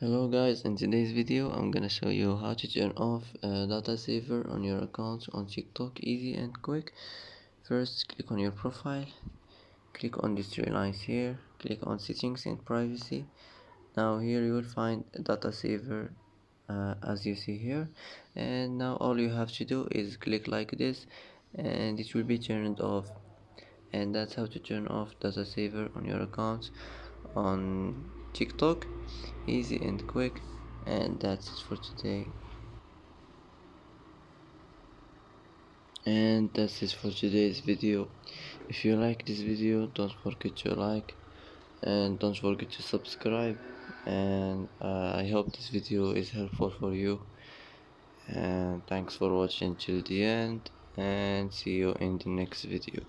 Hello guys, in today's video I'm gonna show you how to turn off data saver on your account on TikTok, easy and quick. First, click on your profile, click on these three lines here, click on settings and privacy. Now here you will find data saver as you see here, and now all you have to do is click like this and it will be turned off. And that's how to turn off data saver on your account on TikTok, easy and quick. And that's it for today. And that's it for today's video. If you like this video, don't forget to like and don't forget to subscribe. And I hope this video is helpful for you. And thanks for watching till the end, and see you in the next video.